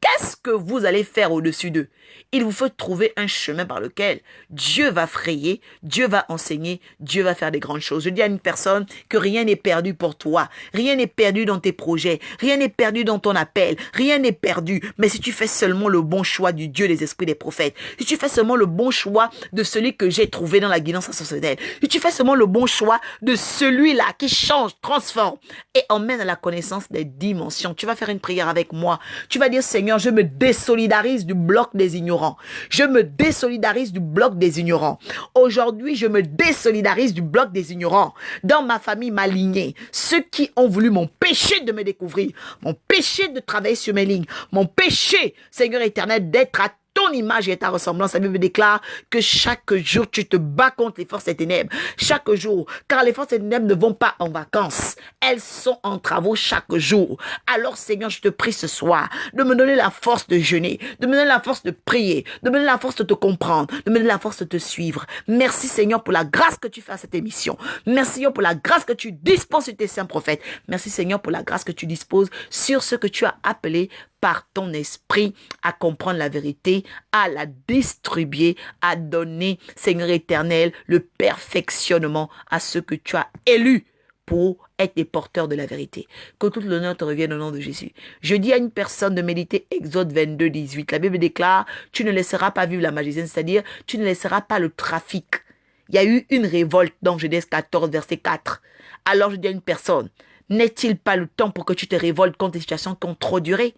Qu'est-ce que vous allez faire au-dessus d'eux? Il vous faut trouver un chemin par lequel Dieu va frayer, Dieu va enseigner, Dieu va faire des grandes choses. Je dis à une personne que rien n'est perdu pour toi. Rien n'est perdu dans tes projets. Rien n'est perdu dans ton appel. Rien n'est perdu. Mais si tu fais seulement le bon choix du Dieu des esprits des prophètes, si tu fais seulement le bon choix de celui que j'ai trouvé dans la guidance ascensionnelle, si tu fais seulement le bon choix de celui-là qui change, transforme et emmène à la connaissance des dimensions, tu vas faire une prière avec moi. Tu vas dire, Seigneur, je me désolidarise du bloc des ignorants. Je me désolidarise du bloc des ignorants. Aujourd'hui, je me désolidarise du bloc des ignorants. Dans ma famille, ma lignée, ceux qui ont voulu m'empêcher de me découvrir, m'empêcher de travailler sur mes lignes, m'empêcher, Seigneur éternel, d'être à ton image et ta ressemblance. La Bible déclare que chaque jour, tu te bats contre les forces des ténèbres. Chaque jour, car les forces des ténèbres ne vont pas en vacances. Elles sont en travaux chaque jour. Alors, Seigneur, je te prie ce soir de me donner la force de jeûner, de me donner la force de prier, de me donner la force de te comprendre, de me donner la force de te suivre. Merci, Seigneur, pour la grâce que tu fais à cette émission. Merci, Seigneur, pour la grâce que tu disposes sur tes saints prophètes. Merci, Seigneur, pour la grâce que tu disposes sur ce que tu as appelé par ton esprit à comprendre la vérité, à la distribuer, à donner, Seigneur éternel, le perfectionnement à ceux que tu as élus pour être des porteurs de la vérité. Que tout l'honneur te revienne au nom de Jésus. Je dis à une personne de méditer Exode 22, 18. La Bible déclare, tu ne laisseras pas vivre la magicienne, c'est-à-dire, tu ne laisseras pas le trafic. Il y a eu une révolte dans Genèse 14, verset 4. Alors je dis à une personne, n'est-il pas le temps pour que tu te révoltes contre des situations qui ont trop duré?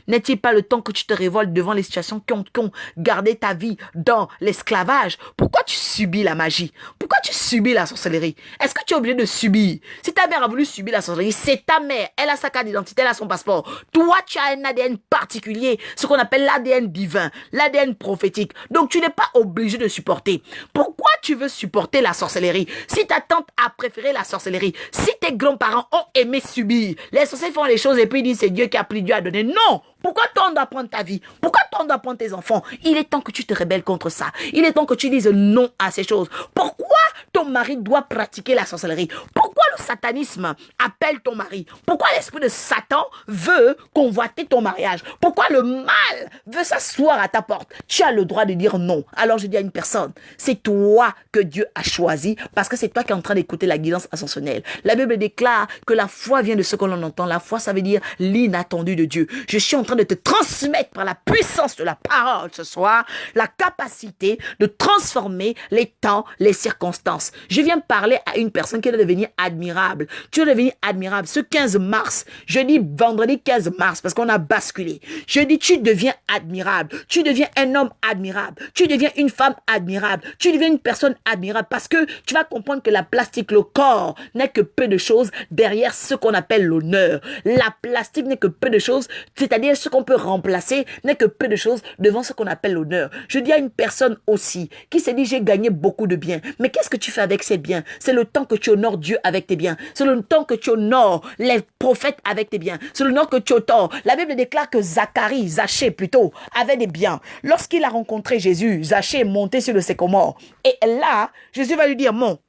N'est-il pas le temps que tu te révoltes devant les situations qui ont gardé ta vie dans l'esclavage? Pourquoi tu subis la magie? Pourquoi tu subis la sorcellerie? Est-ce que tu es obligé de subir? Si ta mère a voulu subir la sorcellerie, c'est ta mère. Elle a sa carte d'identité, elle a son passeport. Toi, tu as un ADN particulier, ce qu'on appelle l'ADN divin, l'ADN prophétique. Donc, tu n'es pas obligé de supporter. Pourquoi tu veux supporter la sorcellerie? Si ta tante a préféré la sorcellerie, si tes grands-parents ont aimé subir, les sorciers font les choses et puis ils disent c'est Dieu qui a pris, Dieu a donné. Non! Pourquoi toi on doit prendre ta vie? Pourquoi toi on doit prendre tes enfants? Il est temps que tu te rebelles contre ça. Il est temps que tu dises non à ces choses. Pourquoi ton mari doit pratiquer la sorcellerie? Pourquoi le satanisme appelle ton mari? Pourquoi l'esprit de Satan veut convoiter ton mariage? Pourquoi le mal veut s'asseoir à ta porte? Tu as le droit de dire non. Alors je dis à une personne, c'est toi que Dieu a choisi parce que c'est toi qui es en train d'écouter la guidance ascensionnelle. La Bible déclare que la foi vient de ce que l'on entend. La foi, ça veut dire l'inattendu de Dieu. Je suis en train de te transmettre par la puissance de la parole ce soir, la capacité de transformer les temps, les circonstances. Je viens parler à une personne qui doit devenir admirable. Tu dois devenir admirable. Ce 15 mars, je dis vendredi 15 mars parce qu'on a basculé. Je dis tu deviens admirable. Tu deviens un homme admirable. Tu deviens une femme admirable. Tu deviens une personne admirable parce que tu vas comprendre que la plastique, le corps, n'est que peu de choses derrière ce qu'on appelle l'honneur. La plastique n'est que peu de choses, c'est-à-dire ce qu'on peut remplacer n'est que peu de choses devant ce qu'on appelle l'honneur. Je dis à une personne aussi qui s'est dit j'ai gagné beaucoup de biens. Mais qu'est-ce que tu fais avec ces biens? C'est le temps que tu honores Dieu avec tes biens. C'est le temps que tu honores les prophètes avec tes biens. C'est le temps que tu honores. La Bible déclare que Zachée plutôt, avait des biens. Lorsqu'il a rencontré Jésus, Zachée est monté sur le sycomore. Et là, Jésus va lui dire, mon,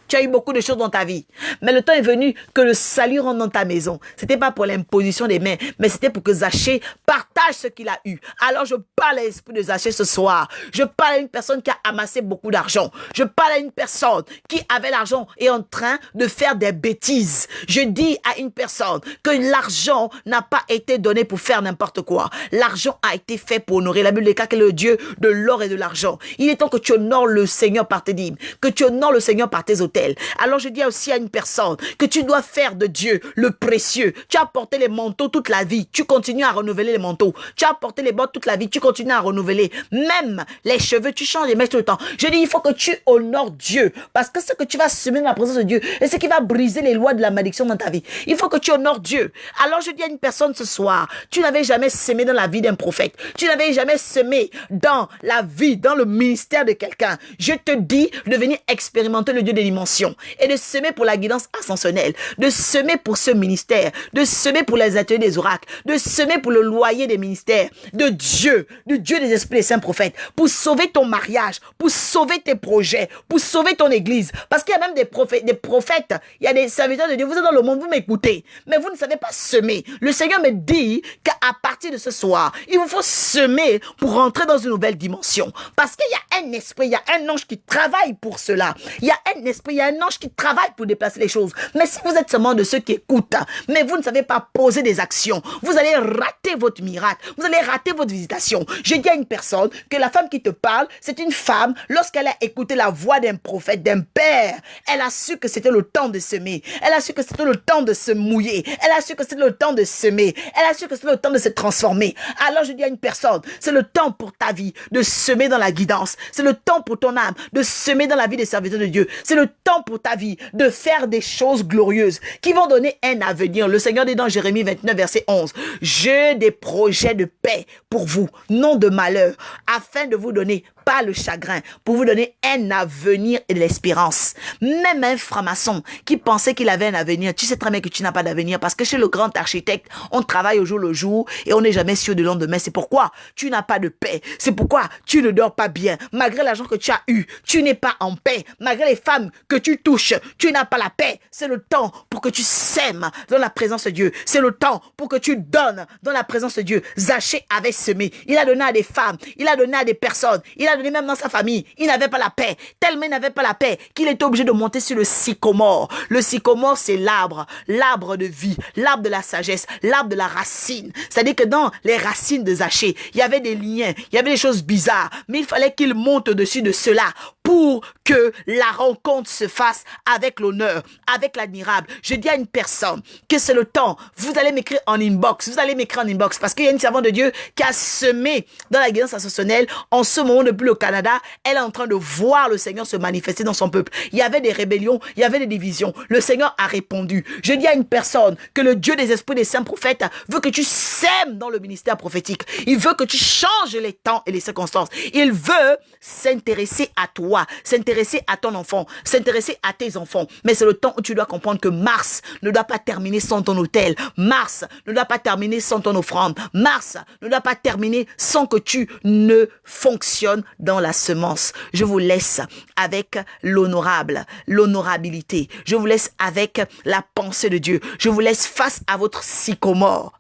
tu as eu beaucoup de choses dans ta vie. Mais le temps est venu que le salut rentre dans ta maison. C'était pas pour l'imposition des mains, mais c'était pour que Zachée partage ce qu'il a eu. Alors je parle à l'esprit de Zachée ce soir. Je parle à une personne qui a amassé beaucoup d'argent. Je parle à une personne qui avait l'argent et est en train de faire des bêtises. Je dis à une personne que l'argent n'a pas été donné pour faire n'importe quoi. L'argent a été fait pour honorer. La Bible déclare qu'il est le Dieu de l'or et de l'argent. Il est temps que tu honores le Seigneur par tes dîmes, que tu honores le Seigneur par tes hôtels. Alors je dis aussi à une personne que tu dois faire de Dieu le précieux. Tu as porté les manteaux toute la vie, tu continues à renouveler les manteaux. Tu as porté les bottes toute la vie, tu continues à renouveler. Même les cheveux, tu changes les mèches tout le temps. Je dis, il faut que tu honores Dieu. Parce que ce que tu vas semer dans la présence de Dieu, et ce qui va briser les lois de la malédiction dans ta vie. Il faut que tu honores Dieu. Alors je dis à une personne ce soir, tu n'avais jamais semé dans la vie d'un prophète. Tu n'avais jamais semé dans la vie, dans le ministère de quelqu'un. Je te dis de venir expérimenter le Dieu des dimensions. dimension et de semer pour la guidance ascensionnelle, de semer pour ce ministère, de semer pour les ateliers des oracles, de semer pour le loyer des ministères, de Dieu des esprits des saints prophètes, pour sauver ton mariage, pour sauver tes projets, pour sauver ton église. Parce qu'il y a même des prophètes, il y a des serviteurs de Dieu, vous êtes dans le monde, vous m'écoutez, mais vous ne savez pas semer. Le Seigneur me dit qu'à partir de ce soir, il vous faut semer pour rentrer dans une nouvelle dimension. Parce qu'il y a un esprit, il y a un ange qui travaille pour cela. Il y a un esprit, il y a un ange qui travaille pour déplacer les choses. Mais si vous êtes seulement de ceux qui écoutent, mais vous ne savez pas poser des actions, vous allez rater votre miracle, vous allez rater votre visitation. Je dis à une personne que la femme qui te parle, c'est une femme, lorsqu'elle a écouté la voix d'un prophète, d'un père, elle a su que c'était le temps de semer, elle a su que c'était le temps de se mouiller, elle a su que c'était le temps de semer, elle a su que c'était le temps de se transformer. Alors je dis à une personne, c'est le temps pour ta vie de semer dans la guidance, c'est le temps pour ton âme de semer dans la vie des serviteurs de Dieu, c'est le temps pour ta vie de faire des choses glorieuses qui vont donner un avenir. Le Seigneur dit dans Jérémie 29 verset 11, j'ai des projets de paix pour vous, non de malheur, afin de vous donner pas le chagrin, pour vous donner un avenir et de l'espérance. Même un franc-maçon qui pensait qu'il avait un avenir, tu sais très bien que tu n'as pas d'avenir, parce que chez le grand architecte, on travaille au jour le jour et on n'est jamais sûr de lendemain. C'est pourquoi tu n'as pas de paix. C'est pourquoi tu ne dors pas bien. Malgré l'argent que tu as eu, tu n'es pas en paix. Malgré les femmes que tu touches, tu n'as pas la paix. C'est le temps pour que tu sèmes dans la présence de Dieu. C'est le temps pour que tu donnes dans la présence de Dieu. Zachée avait semé. Il a donné à des femmes. Il a donné à des personnes. Il a donné même dans sa famille. Il n'avait pas la paix. Tellement il n'avait pas la paix qu'il était obligé de monter sur le sycomore. Le sycomore, c'est l'arbre. L'arbre de vie. L'arbre de la sagesse. L'arbre de la racine. C'est-à-dire que dans les racines de Zachée, il y avait des liens. Il y avait des choses bizarres. Mais il fallait qu'il monte au-dessus de cela pour que la rencontre se fasse avec l'honneur, avec l'admirable. Je dis à une personne que c'est le temps. Vous allez m'écrire en inbox. Vous allez m'écrire en inbox parce qu'il y a une servante de Dieu qui a semé dans la guidance ascensionnelle. En ce moment, depuis le Canada, elle est en train de voir le Seigneur se manifester dans son peuple. Il y avait des rébellions, il y avait des divisions. Le Seigneur a répondu. Je dis à une personne que le Dieu des esprits des saints prophètes veut que tu sèmes dans le ministère prophétique. Il veut que tu changes les temps et les circonstances. Il veut s'intéresser à toi, s'intéresser à ton enfant, s'intéresser à tes enfants. Mais c'est le temps où tu dois comprendre que Mars ne doit pas terminer sans ton autel. Mars ne doit pas terminer sans ton offrande. Mars ne doit pas terminer sans que tu ne fonctionnes dans la semence. Je vous laisse avec l'honorabilité. Je vous laisse avec la pensée de Dieu. Je vous laisse face à votre sycomore.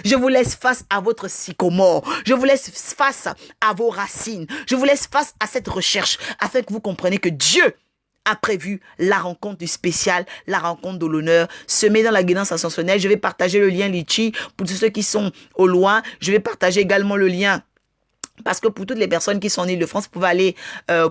Je vous laisse face à votre sycomore. Je vous laisse face à vos racines. Je vous laisse face à cette recherche afin que vous compreniez que Dieu a prévu la rencontre du spécial, la rencontre de l'honneur, semée dans la guidance ascensionnelle. Je vais partager le lien Litchi pour tous ceux qui sont au loin. Je vais partager également le lien parce que pour toutes les personnes qui sont en Île-de-France, vous pouvez aller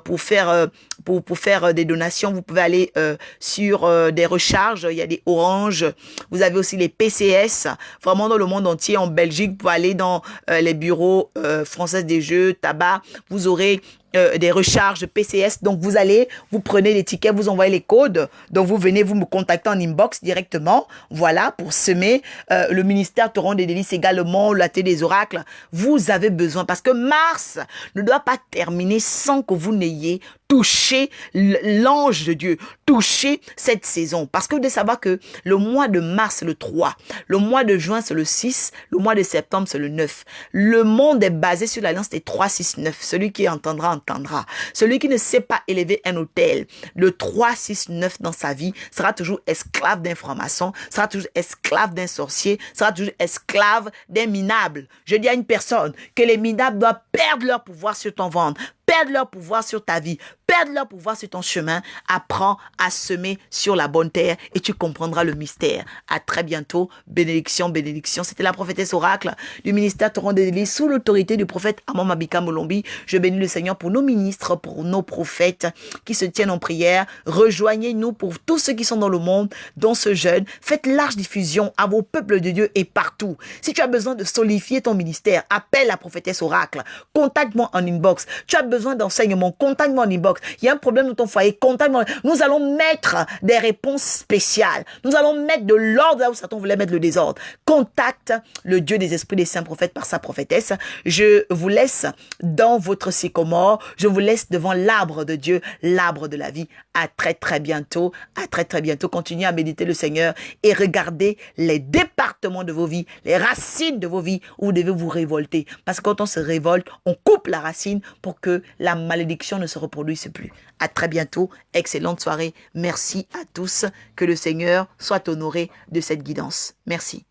pour faire des donations, vous pouvez aller sur des recharges. Il y a des Orange, vous avez aussi les PCS, vraiment dans le monde entier, en Belgique, vous pouvez aller dans les bureaux français des jeux, tabac, vous aurez des recharges PCS. Donc vous allez, vous prenez les tickets, vous envoyez les codes, donc vous venez, vous me contactez en inbox directement, voilà, pour semer. Le ministère Torrent des délices également, la thé des oracles, vous avez besoin, parce que Mars ne doit pas terminer sans que vous n'ayez touché l'ange de Dieu, touché cette saison. Parce que vous devez savoir que le mois de mars, c'est le 3. Le mois de juin, c'est le 6. Le mois de septembre, c'est le 9. Le monde est basé sur l'alliance des 3, 6, 9. Celui qui entendra, entendra. Celui qui ne sait pas élever un autel, le 3, 6, 9 dans sa vie, sera toujours esclave d'un franc-maçon, sera toujours esclave d'un sorcier, sera toujours esclave d'un minable. Je dis à une personne que les minables doivent perdre leur pouvoir sur ton ventre, perdre leur pouvoir sur ta vie, perdre leur pouvoir sur ton chemin. Apprends à semer sur la bonne terre et tu comprendras le mystère. À très bientôt. Bénédiction, bénédiction. C'était la prophétesse oracle du ministère Torrent des délices sous l'autorité du prophète Amon Mabika Molombi. Je bénis le Seigneur pour nos ministres, pour nos prophètes qui se tiennent en prière. Rejoignez-nous pour tous ceux qui sont dans le monde, dans ce jeûne. Faites large diffusion à vos peuples de Dieu et partout. Si tu as besoin de solidifier ton ministère, appelle la prophétesse oracle. Contacte-moi en inbox. Tu as besoin besoin d'enseignement, contacte-moi en inbox. Il y a un problème dans ton foyer, contacte-moi. Nous allons mettre des réponses spéciales. Nous allons mettre de l'ordre là où Satan voulait mettre le désordre. Contacte le Dieu des esprits des saints prophètes par sa prophétesse. Je vous laisse dans votre sycomore. Je vous laisse devant l'arbre de Dieu, l'arbre de la vie. À très très bientôt. À très très bientôt. Continuez à méditer le Seigneur et regardez les départements de vos vies, les racines de vos vies où vous devez vous révolter. Parce que quand on se révolte, on coupe la racine pour que la malédiction ne se reproduise plus. À très bientôt. Excellente soirée. Merci à tous. Que le Seigneur soit honoré de cette guidance. Merci.